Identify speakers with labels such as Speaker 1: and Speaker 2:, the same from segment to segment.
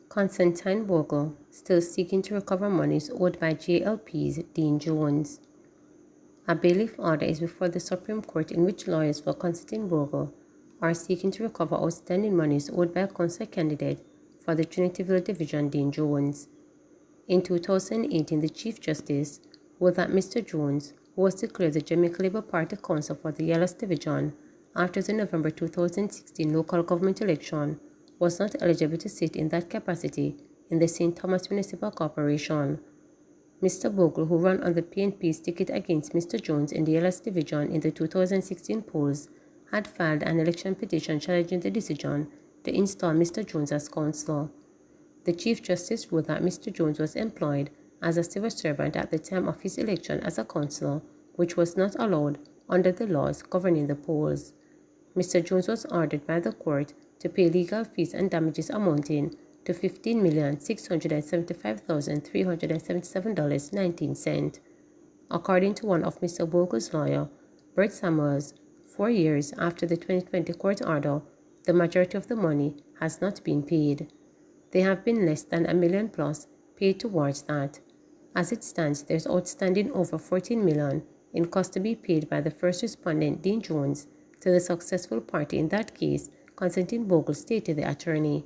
Speaker 1: Constantine Bogle still seeking to recover monies owed by JLP's Dean Jones. A bailiff order is before the Supreme Court in which lawyers for Constantine Bogle are seeking to recover outstanding monies owed by a council candidate for the Trinityville Division, Dean Jones. In 2018, the Chief Justice ruled that Mr. Jones, who was declared the Jamaica Labour Party council for the Yellows Division after the November 2016 local government election, was not eligible to sit in that capacity in the St. Thomas Municipal Corporation. Mr. Bogle, who ran on the PNP's ticket against Mr. Jones in the Yellows Division in the 2016 polls, had filed an election petition challenging the decision to install Mr. Jones as councillor. The Chief Justice ruled that Mr. Jones was employed as a civil servant at the time of his election as a councillor, which was not allowed under the laws governing the polls. Mr. Jones was ordered by the court to pay legal fees and damages amounting to $15,675,377.19. According to one of Mr. Bogle's lawyer, Bert Samuels, 4 years after the 2020 court order, the majority of the money has not been paid. There have been less than $1 million plus paid towards that. As it stands, there is outstanding over $14 million in cost to be paid by the first respondent, Dean Jones, to the successful party in that case, Constantine Bogle stated the attorney.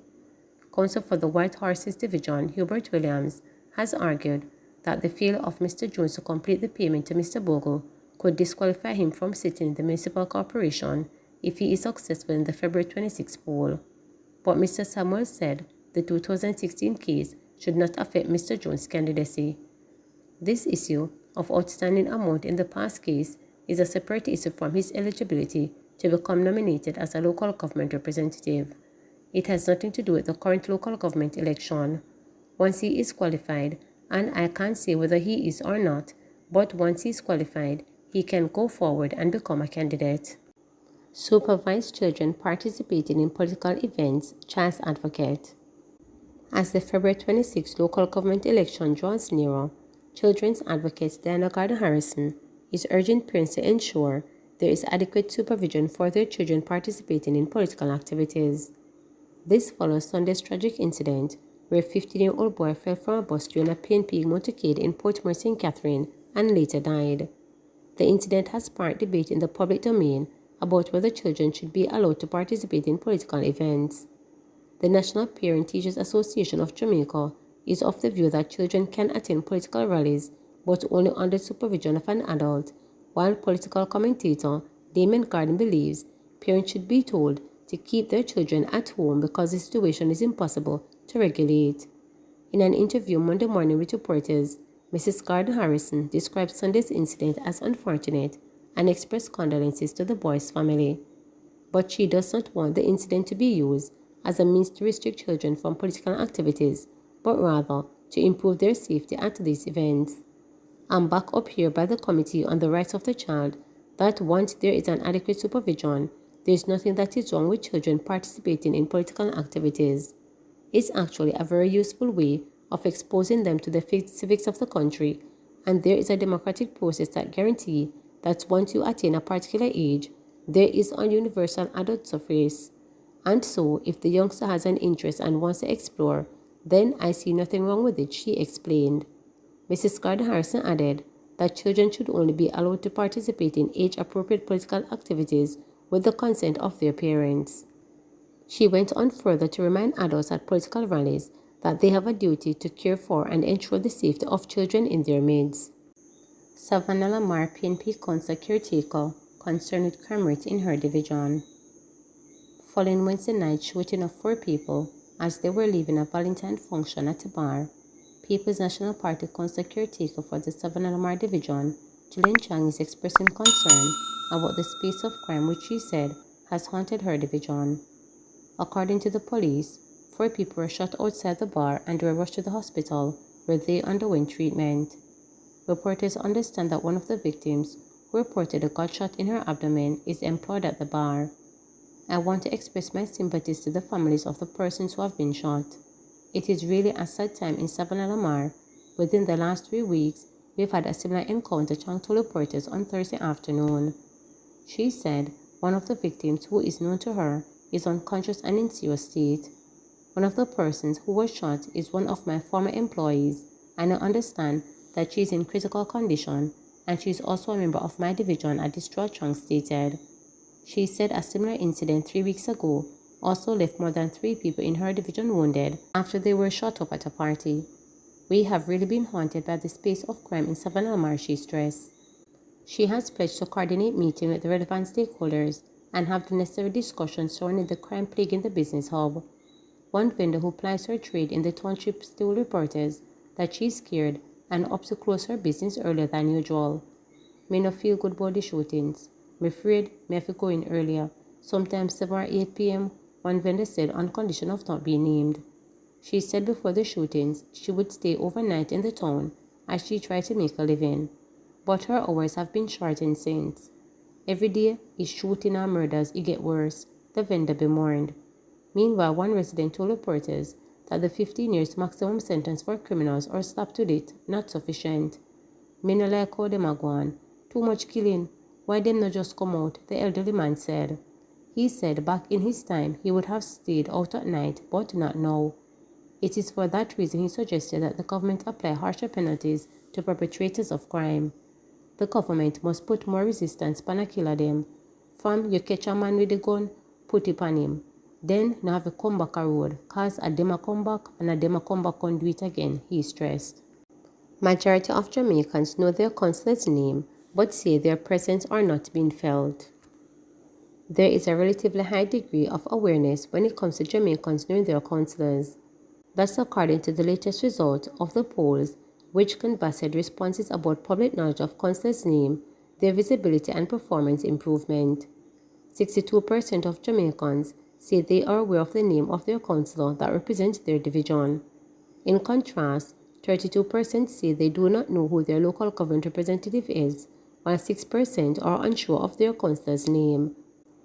Speaker 1: Counsel for the White Horses Division, Hubert Williams, has argued that the failure of Mr. Jones to complete the payment to Mr. Bogle could disqualify him from sitting in the municipal corporation if he is successful in the February 26 poll. But Mr. Samuel said the 2016 case should not affect Mr. Jones' candidacy. This issue of outstanding amount in the past case is a separate issue from his eligibility to become nominated as a local government representative. It has nothing to do with the current local government election. Once he is qualified, and I can't say whether he is or not, but once he is qualified, he can go forward and become a candidate. Supervised children participating in political events, child's advocate. As the February 26 local government election draws nearer, children's advocate Diana Gardner-Harrison is urging parents to ensure there is adequate supervision for their children participating in political activities. This follows Sunday's tragic incident where a 15-year-old boy fell from a bus during a PNP motorcade in Portmore St. Catherine and later died. The incident has sparked debate in the public domain about whether children should be allowed to participate in political events. The National Parent Teachers Association of Jamaica is of the view that children can attend political rallies but only under supervision of an adult, while political commentator Damon Garden believes parents should be told to keep their children at home because the situation is impossible to regulate. In an interview Monday morning with reporters, Mrs. Gardner-Harrison described Sunday's incident as unfortunate and expressed condolences to the boy's family. But she does not want the incident to be used as a means to restrict children from political activities, but rather to improve their safety at these events. I'm backed up here by the Committee on the Rights of the Child that once there is an adequate supervision, there is nothing that is wrong with children participating in political activities. It's actually a very useful way of exposing them to the civics of the country, and there is a democratic process that guarantees that once you attain a particular age, there is a universal adult suffrage. And so, if the youngster has an interest and wants to explore, then I see nothing wrong with it, she explained. Mrs. Gardner-Harrison added that children should only be allowed to participate in age-appropriate political activities with the consent of their parents. She went on further to remind adults at political rallies that they have a duty to care for and ensure the safety of children in their midst. Savannah Lamar, PNP council caretaker, concerned with crime rate in her division. Following Wednesday night shooting of 4 people as they were leaving a Valentine function at a bar, People's National Party council caretaker for the Savannah Lamar division, Jillian Chang, is expressing concern about the space of crime which she said has haunted her division. According to the police, 4 people were shot outside the bar and were rushed to the hospital where they underwent treatment. Reporters understand that one of the victims, who reported a gunshot in her abdomen, is employed at the bar. I want to express my sympathies to the families of the persons who have been shot. It is really a sad time in Savannah Lamar. Within the last 3 weeks, we've had a similar encounter, Chang told reporters on Thursday afternoon. She said one of the victims, who is known to her, is unconscious and in serious state. One of the persons who was shot is one of my former employees, and I understand that she is in critical condition, and she is also a member of my division, a distraught Chang stated. She said a similar incident 3 weeks ago also left more than 3 people in her division wounded after they were shot up at a party. We have really been haunted by the space of crime in Savannah Lamar, she stressed. She has pledged to coordinate meetings with the relevant stakeholders and have the necessary discussions surrounding the crime plaguing the business hub. One vendor who plies her trade in the township still reporters that she is scared and opts to close her business earlier than usual. "Me no feel good about the shootings. I'm afraid me have to go in earlier, sometimes 7 or 8 p.m., one vendor said on condition of not being named. She said before the shootings she would stay overnight in the town as she tried to make a living, but her hours have been shortened since. Every day is shooting or murders, it get worse," the vendor bemoaned. Meanwhile, one resident told reporters that the 15 years maximum sentence for criminals or slapped to it not sufficient. "Me no like how dem a go on. Too much killing. Why dem no just come out?" the elderly man said. He said back in his time he would have stayed out at night, but not now. It is for that reason he suggested that the government apply harsher penalties to perpetrators of crime. The government must put more resistance pan a killer them. From you catch a man with a gun, put it on him. Then now have to come back a road, cause a dem a come back and a dem a come back and do it again, he stressed. Majority of Jamaicans know their councillor's name, but say their presence are not being felt. There is a relatively high degree of awareness when it comes to Jamaicans knowing their councillors. That's according to the latest result of the polls, which canvassed responses about public knowledge of councillors' name, their visibility and performance improvement. 62% of Jamaicans say they are aware of the name of their councillor that represents their division. In contrast, 32% say they do not know who their local government representative is, while 6% are unsure of their councillor's name.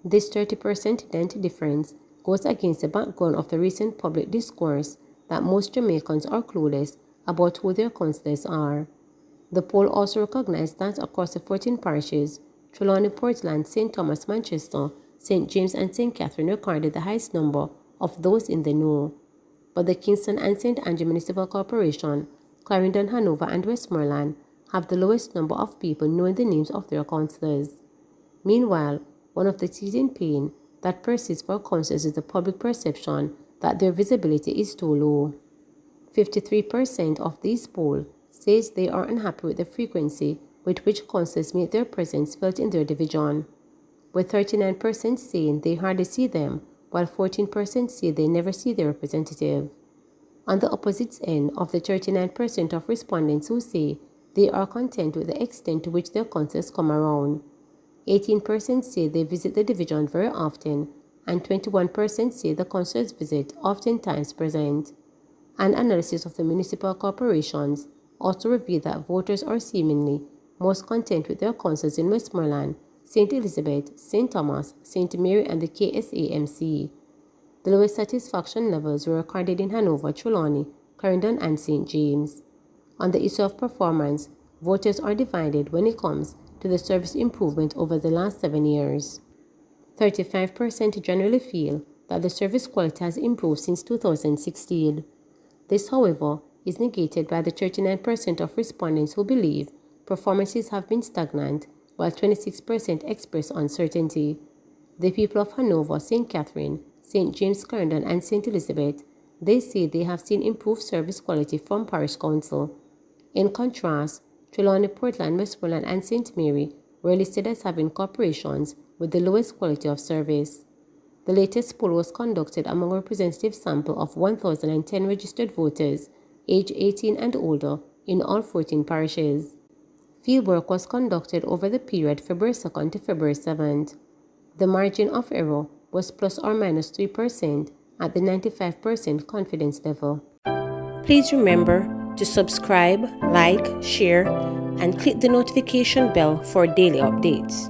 Speaker 1: This 30% dent difference goes against the background of the recent public discourse that most Jamaicans are clueless about who their councillors are. The poll also recognized that across the 14 parishes, Trelawney, Portland, St. Thomas, Manchester, St. James and St. Catherine recorded the highest number of those in the know. But the Kingston and St. Andrew Municipal Corporation, Clarendon, Hanover and Westmoreland have the lowest number of people knowing the names of their councillors. Meanwhile, one of the teething pain that persists for councillors is the public perception that their visibility is too low. 53% of these polls says they are unhappy with the frequency with which councillors make their presence felt in their division, with 39% saying they hardly see them, while 14% say they never see their representative. On the opposite end of the 39% of respondents who say they are content with the extent to which their councillors come around, 18% say they visit the division very often, and 21% say the councillors visit oftentimes present. An analysis of the municipal corporations also revealed that voters are seemingly most content with their councillors in Westmoreland, St. Elizabeth, St. Thomas, St. Mary and the KSAMC. The lowest satisfaction levels were recorded in Hanover, Trelawney, Clarendon and St. James. On the issue of performance, voters are divided when it comes to the service improvement over the last 7 years. 35% generally feel that the service quality has improved since 2016. This, however, is negated by the 39% of respondents who believe performances have been stagnant, while 26% express uncertainty. The people of Hanover, St. Catherine, St. James, Clarendon and St. Elizabeth, they say they have seen improved service quality from Parish Council. In contrast, Trelawney, Portland, Westmoreland and St. Mary were listed as having corporations with the lowest quality of service. The latest poll was conducted among a representative sample of 1,010 registered voters aged 18 and older in all 14 parishes. Fieldwork was conducted over the period February 2nd to February 7th. The margin of error was plus or minus 3% at the 95% confidence level. Please remember to subscribe, like, share, and click the notification bell for daily updates.